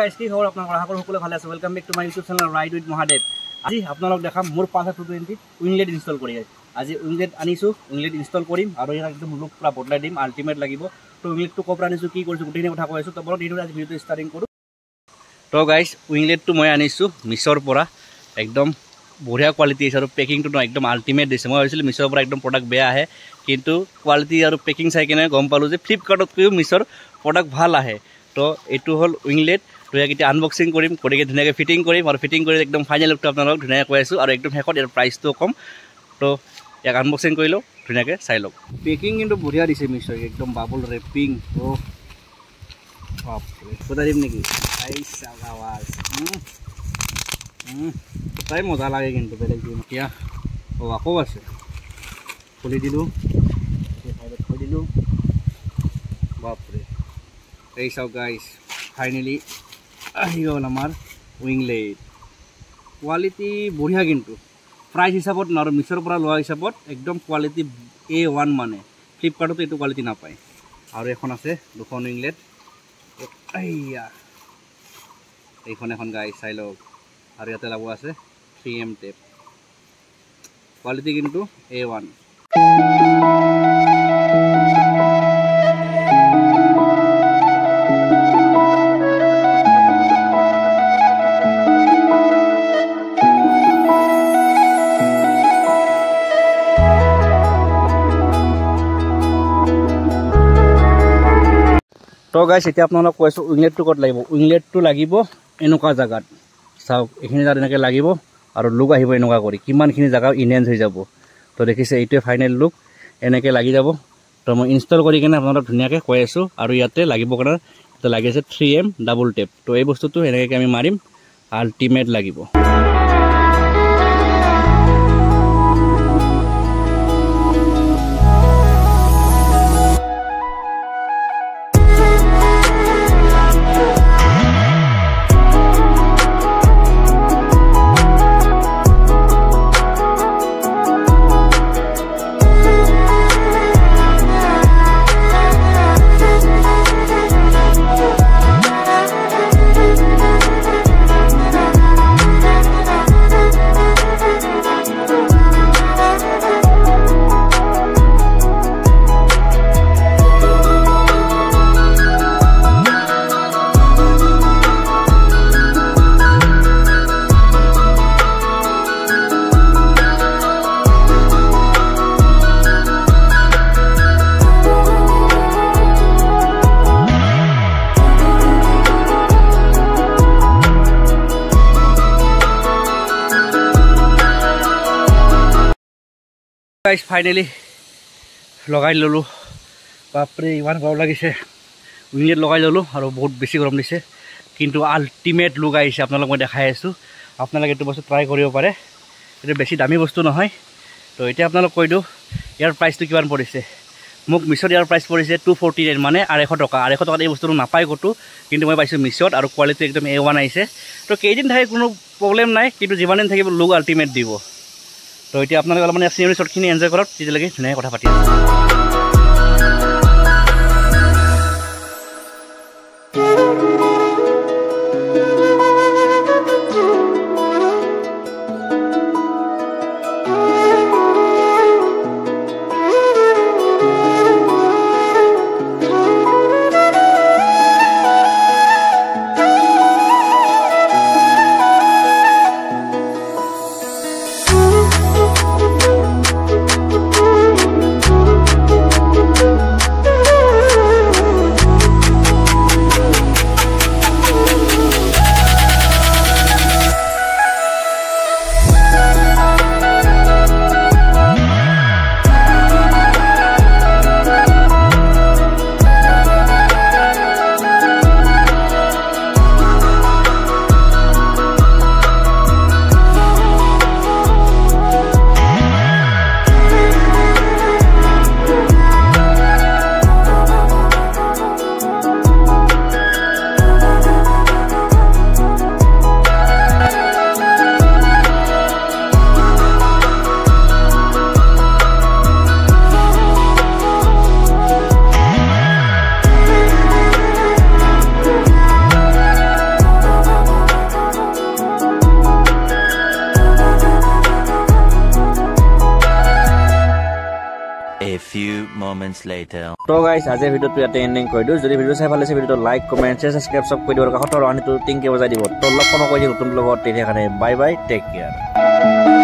Guys কি খবৰ আপোনালোকৰ আশা কৰোঁ সকলো ভালে আছে welcome back to my YouTube channel ride with Mahadev আজি আপোনালোকক দেখাম মোৰ 520 উইংলেট ইনষ্টল কৰি আজি উইংলেট আনিছো উইংলেট ইনষ্টল কৰিম আৰু ইয়াক একদম লুক পুৰা বদলাই দিম আল্টিমেট লাগিব তো উইংলেটটো ক'ৰ পৰা আনিছো কি কৰিছো গোটেইখিনি কথা কৈ আছো তো বলক আজি ভিডিওটো ষ্টাৰ্টিং কৰো তো গাইস উইংলেটটো মই আনিছো মিছৰ পৰা একদম বঢ়িয়া কোৱালিটি আছে আৰু পেকিংটো একদম আল্টিমেট দিছে মই ভাবিছিলো মিছৰ পৰা একদম প্ৰডাক্ট বেয়া আহে কিন্তু কোৱালিটি আৰু পেকিং চাই কিনে গম পালো যে ফ্লিপকাৰ্টতকৈও মিছৰ প্ৰডাক্ট ভাল আহে তো এইটো হ'ল উইংলেট তো ইয়াক এতিয়া আনবক্সিং কৰিম কৰিকে ধুনীয়াকৈ ফিটিং কৰিম আৰু ফিটিং কৰি একদম ফাইনেল লুকটো আপোনালোকক ধুনীয়াকৈ কৈ আছোঁ আৰু একদম শেষত ইয়াৰ প্ৰাইচটো কম তো ইয়াক আনবক্সিং কৰি লওঁ ধুনীয়াকৈ চাই লওক পেকিং কিন্তু বঢ়িয়া দিছে মিছৰ একদম বাবল ৰেপিং তো বাপৰে দিম নেকি আৱাজ তাই মজা লাগে কিন্তু বেলেগ দিম এতিয়া আকৌ আছে খুলি দিলোঁ থৈ দিলোঁ বাপৰে এই চাওক গাইছ ফাইনেলি আহি গ'ল আমাৰ উইংলেট কোৱালিটি বঢ়িয়া কিন্তু প্ৰাইচ হিচাপত আৰু মিছৰ পৰা লোৱা হিচাপত একদম কোৱালিটি A1 মানে ফ্লিপকাৰ্টতো এইটো কোৱালিটি নাপায় আৰু এখন আছে দুখন উইংলেট এইখন এখন গাইছ চাই লওক আৰু ইয়াতে লাগু আছে 3M টেপ কোৱালিটি কিন্তু A1 তো গাইছ এতিয়া আপোনালোকক কৈ আছোঁ উইংলেটটো ক'ত লাগিব উইংলেটটো লাগিব এনেকুৱা জেগাত চাওক এইখিনি জেগাত এনেকৈ লাগিব আৰু লুক আহিব এনেকুৱা কৰি কিমানখিনি জেগা ইনহেঞ্চ হৈ যাব তো দেখিছে এইটোৱে ফাইনেল লুক এনেকৈ লাগি যাব তো মই ইনষ্টল কৰি কিনে আপোনালোকক ধুনীয়াকৈ কৈ আছোঁ আৰু ইয়াতে লাগিব কাৰণে ইয়াতে লাগি আছে 3M ডাবল টেপ তো এই বস্তুটো এনেকৈ আমি মাৰিম আল্টিমেট লাগিব গাইছ ফাইনেলি লগাই ল'লোঁ বাপৰে ইমান গৰম লাগিছে উইংলেট লগাই ল'লোঁ আৰু বহুত বেছি গৰম দিছে কিন্তু আল্টিমেট লুক আহিছে আপোনালোক মই দেখাই আছোঁ আপোনালোকে এইটো বস্তু ট্ৰাই কৰিব পাৰে এইটো বেছি দামী বস্তু নহয় তো এতিয়া আপোনালোক কৈ দিওঁ ইয়াৰ প্ৰাইচটো কিমান পৰিছে মোক মিছত ইয়াৰ প্ৰাইচ পৰিছে 249 মানে 250 টকা 250 টকাত এই বস্তুটো নাপায় ক'তো কিন্তু মই পাইছোঁ মিছত আৰু কোৱালিটি একদম A1 আহিছে তো কেইদিন থাকে কোনো প্ৰব্লেম নাই কিন্তু যিমান দিন থাকিব লুক আল্টিমেট দিব তো এতিয়া আপোনালোকে অলপমান চিনেৰী শ্বটখিনি এনজয় কৰক তেতিয়ালৈকে ধুনীয়াকৈ কথা পাতি few moments later. তো গাইস আজি ভিডিওটো ইয়াতে এন্ডিং কৰি দিও যদি ভিডিও চাই ভাল লাগিছে ভিডিওটো লাইক কমেন্ট শেয়াৰ সাবস্ক্ৰাইব সব কৰি দিবৰ কাষত আৰু আনিটো টিংকে বজাই দিব তো লগ কোন কৰি নতুন লগত তেতিয়া কাৰণে বাই বাই টেক কেয়াৰ